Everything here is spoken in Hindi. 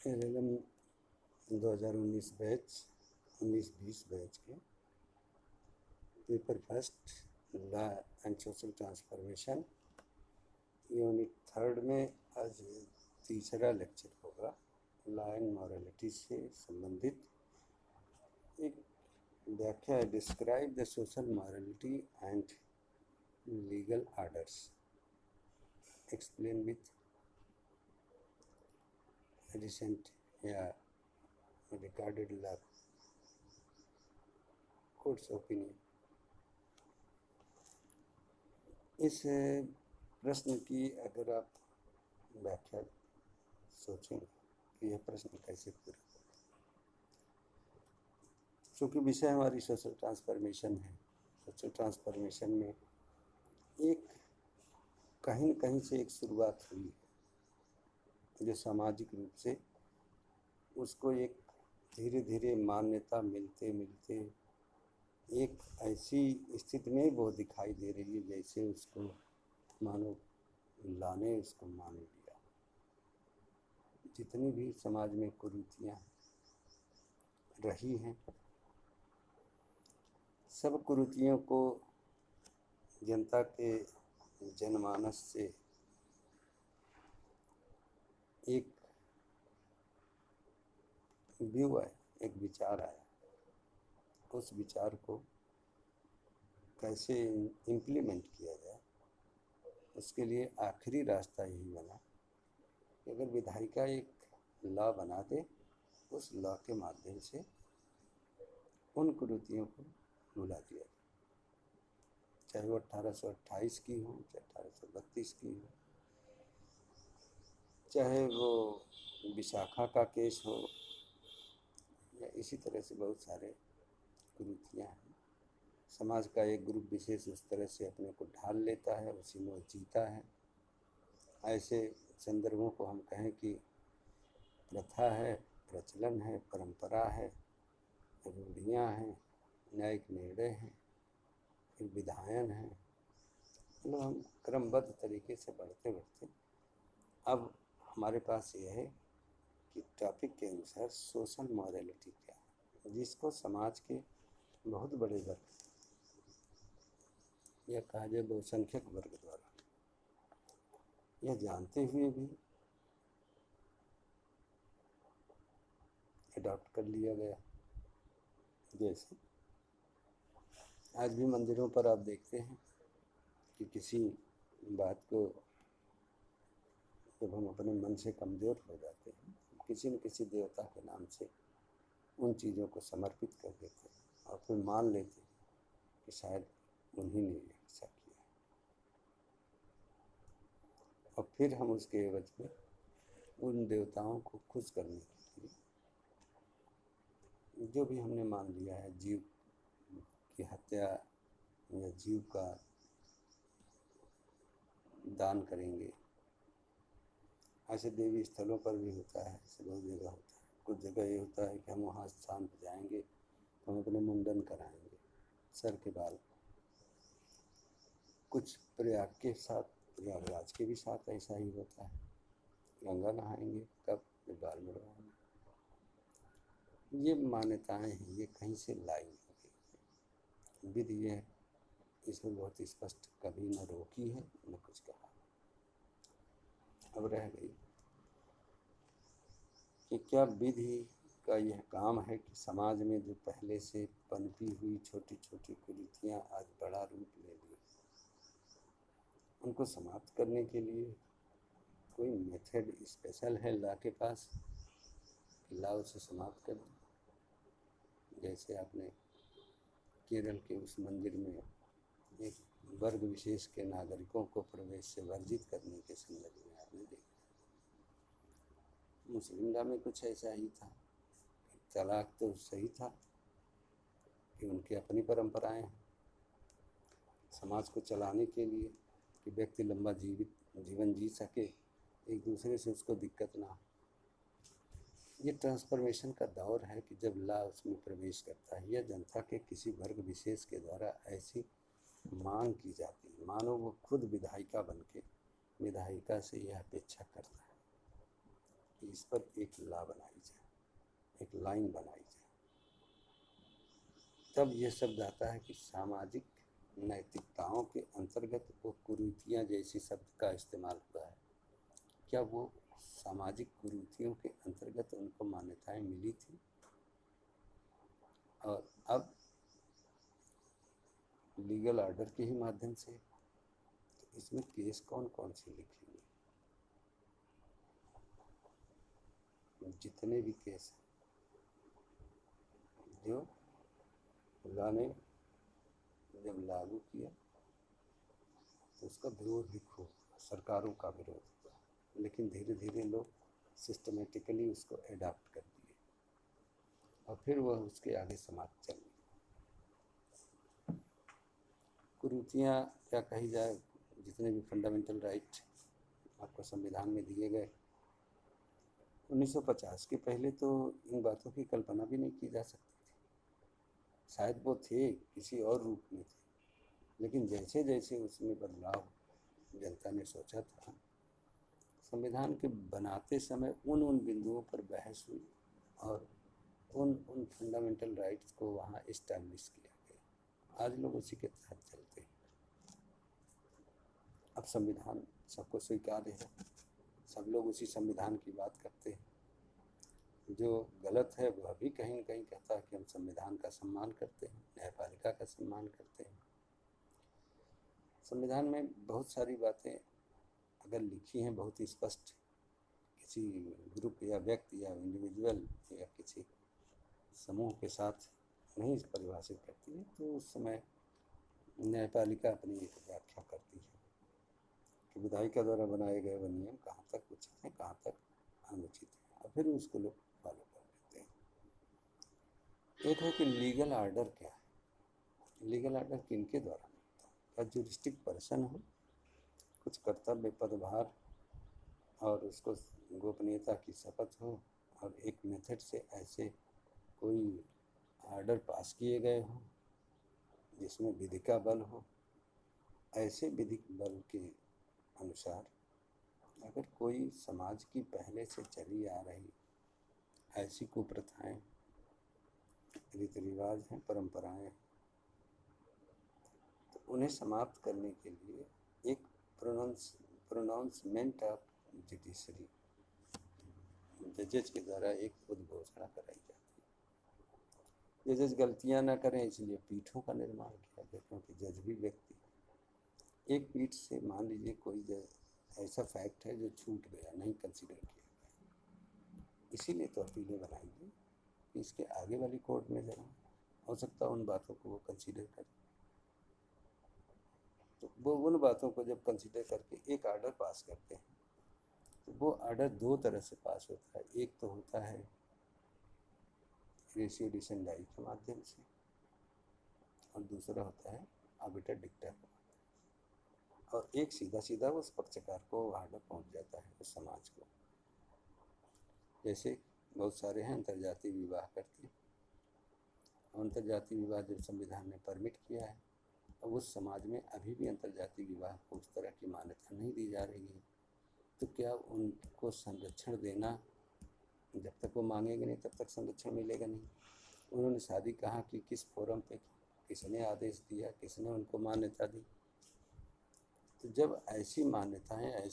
LLM 2019 बैच 19-20 बैच के paper first law and social transformation unit 3 में आज तीसरा लेक्चर होगा। लॉ एंड मॉरलिटी से संबंधित एक व्याख्या है। Describe the social morality and legal orders, explain with recent या रिकॉर्डेड लॉ कोर्ट्स ओपिनियन। इस प्रश्न की अगर आप व्याख्या सोचेंगे कि यह प्रश्न कैसे पूरा, चूँकि विषय हमारी सोशल ट्रांसफॉर्मेशन है। सोशल ट्रांसफॉर्मेशन में एक कहीं न कहीं से एक शुरुआत हुई है जो सामाजिक रूप से उसको एक धीरे धीरे मान्यता मिलते मिलते एक ऐसी स्थिति में वो दिखाई दे रही है जैसे उसको मानो लाने उसको मान लिया। जितनी भी समाज में कुरीतियाँ रही हैं, सब कुरीतियों को जनता के जनमानस से एक व्यू आया, एक विचार आया। उस विचार को कैसे इम्प्लीमेंट किया जाए, उसके लिए आखिरी रास्ता यही बना कि अगर विधायिका एक लॉ बना दे, उस लॉ के माध्यम से उन कुरीतियों को भुला दिया जाए, चाहे वो 1828 की हो, चाहे 1832 की हो, चाहे वो विशाखा का केस हो, या इसी तरह से बहुत सारे कुरीतियाँ हैं। समाज का एक ग्रुप विशेष उस तरह से अपने को ढाल लेता है, उसी में जीता है। ऐसे संदर्भों को हम कहें कि प्रथा है, प्रचलन है, परंपरा है, रूढ़ियाँ हैं, न्यायिक निर्णय हैं, फिर विधायन है। मतलब हम क्रमबद्ध तरीके से बढ़ते बढ़ते अब हमारे पास ये है कि टॉपिक के अनुसार सोशल मॉरलिटी क्या है, जिसको समाज के बहुत बड़े वर्ग या कहा जाए बहुसंख्यक वर्ग द्वारा यह जानते हुए भी अडॉप्ट कर लिया गया। जैसे आज भी मंदिरों पर आप देखते हैं कि किसी बात को जब हम अपने मन से कमज़ोर हो जाते हैं, किसी न किसी देवता के नाम से उन चीज़ों को समर्पित कर देते हैं और फिर मान लेते हैं कि शायद उन्हीं ने ऐसा किया, और फिर हम उसके एवज में उन देवताओं को खुश करने के लिए जो भी हमने मान लिया है, जीव की हत्या या जीव का दान करेंगे। ऐसे देवी स्थलों पर भी होता है, ऐसे बहुत जगह होता है। कुछ जगह ये होता है कि हम वहाँ स्थान पर जाएंगे तो हम अपने मुंडन कराएंगे, सर के बाल। कुछ प्रयाग के साथ, प्रयागराज के भी साथ ऐसा ही होता है। गंगा नहाएंगे कब, जब बाल मुड़वाएंगे। ये मान्यताएं हैं, ये कहीं से लाई नहीं गई। विधि ये है, इसमें बहुत स्पष्ट कभी न रोकी है न कुछ कहा। अब रह गई कि क्या विधि का यह काम है कि समाज में जो पहले से पनपी हुई छोटी छोटी कुरीतियाँ आज बड़ा रूप ले ली, उनको समाप्त करने के लिए कोई मेथड स्पेशल है लॉ के पास कि लॉ उसे समाप्त कर दे। जैसे आपने केरल के उस मंदिर में एक वर्ग विशेष के नागरिकों को प्रवेश से वर्जित करने के संदर्भ में आपने देखा। मुस्लिम लॉ में कुछ ऐसा ही था। तलाक तो सही था कि उनकी अपनी परंपराएं हैं, समाज को चलाने के लिए कि व्यक्ति लंबा जीवन जी सके, एक दूसरे से उसको दिक्कत ना हो। ये ट्रांसफॉर्मेशन का दौर है कि जब लॉ उसमें प्रवेश करता है या जनता के किसी वर्ग विशेष के द्वारा ऐसी मांग की जाती है, मानो वो खुद विधायिका बन के विधायिका से यह अपेक्षा करता है कि इस पर एक लॉ बनाई जाए, एक लाइन बनाई जाए। तब ये शब्द आता है कि सामाजिक नैतिकताओं के अंतर्गत वो कुरीतियाँ जैसी शब्द का इस्तेमाल हुआ है। क्या वो सामाजिक कुरीतियों के अंतर्गत उनको मान्यताएं मिली थी? और अब लीगल ऑर्डर के ही माध्यम से, तो इसमें केस कौन कौन से लिखेंगे? जितने भी केस हैं जो खुदा ने जब लागू किया तो उसका विरोध भी खूब, सरकारों का विरोध हुआ, लेकिन धीरे धीरे लोग सिस्टमेटिकली उसको एडॉप्ट कर दिए और फिर वह उसके आगे समाप्त चल गई। कुरीतियाँ क्या कही जाए, जितने भी फंडामेंटल राइट आपको संविधान में दिए गए, 1950 के पहले तो इन बातों की कल्पना भी नहीं की जा सकती थी। शायद वो थे, किसी और रूप में थे, लेकिन जैसे जैसे उसमें बदलाव जनता ने सोचा था, संविधान के बनाते समय उन बिंदुओं पर बहस हुई और उन फंडामेंटल राइट्स को वहाँ इस्टेब्लिश किया गया। आज लोग उसी के तहत चलते हैं। अब संविधान सबको स्वीकार्य है, सब लोग उसी संविधान की बात करते हैं। जो गलत है वह भी कहीं न कहीं कहता है कि हम संविधान का सम्मान करते हैं, न्यायपालिका का सम्मान करते हैं। संविधान में बहुत सारी बातें अगर लिखी हैं बहुत ही स्पष्ट, किसी ग्रुप या व्यक्ति या इंडिविजुअल या किसी समूह के साथ नहीं परिभाषित करती है, तो उस समय न्यायपालिका अपनी एक व्याख्या करती है कि विधायिका द्वारा बनाए गए वह नियम कहाँ तक उचित हैं, कहाँ तक अनुचित हैं, और फिर उसको लोग फॉलो कर लेते हैं। एक है कि लीगल ऑर्डर क्या है, लीगल ऑर्डर किनके द्वारा मिलता है? क्या ज्यूरिस्डिक्ट पर्सन हो, कुछ कर्तव्य पदभार और उसको गोपनीयता की शपथ हो, और एक मेथड से ऐसे कोई ऑर्डर पास किए गए हों जिसमें विधि का बल हो। ऐसे विधिक बल के अनुसार अगर कोई समाज की पहले से चली आ रही ऐसी कुप्रथाएं, रीति रिवाज हैं, परंपराएं हैं, तो उन्हें समाप्त करने के लिए एक प्रोनाउंसमेंट ऑफ जुडिशरी, जजेज के द्वारा एक उद्घोषणा कराई जाती है। जजेज गलतियां ना करें इसलिए पीठों का निर्माण किया गया, क्योंकि जज भी व्यक्ति, एक पीठ से मान लीजिए कोई ऐसा फैक्ट है जो छूट गया, नहीं कंसीडर किया गया, इसीलिए तो अपीलें बनाई गई कि इसके आगे वाली कोर्ट में जरा हो सकता है उन बातों को वो कंसीडर करें। तो वो उन बातों को जब कंसीडर करके एक ऑर्डर पास करते हैं, तो वो ऑर्डर दो तरह से पास होता है। एक तो होता है रेशियो डिसेंडाई के माध्यम से, और दूसरा होता है आर्बिटर डिक्टा के माध्यम से, और एक सीधा सीधा उस पक्षकार को ऑर्डर पहुंच जाता है उस समाज को। जैसे बहुत सारे हैं अंतर्जातीय विवाह करते हैं, अंतर्जातीय विवाह जब संविधान ने परमिट किया है, अब उस समाज में अभी भी अंतर्जातीय विवाह को उस तरह की मान्यता नहीं दी जा रही है, तो क्या उनको संरक्षण देना, जब तक वो मांगेंगे नहीं तब तक संरक्षण मिलेगा नहीं। उन्होंने शादी कहाँ की, किस फोरम पे की, किसने आदेश दिया, किसने उनको मान्यता दी? तो जब ऐसी मान्यताएं,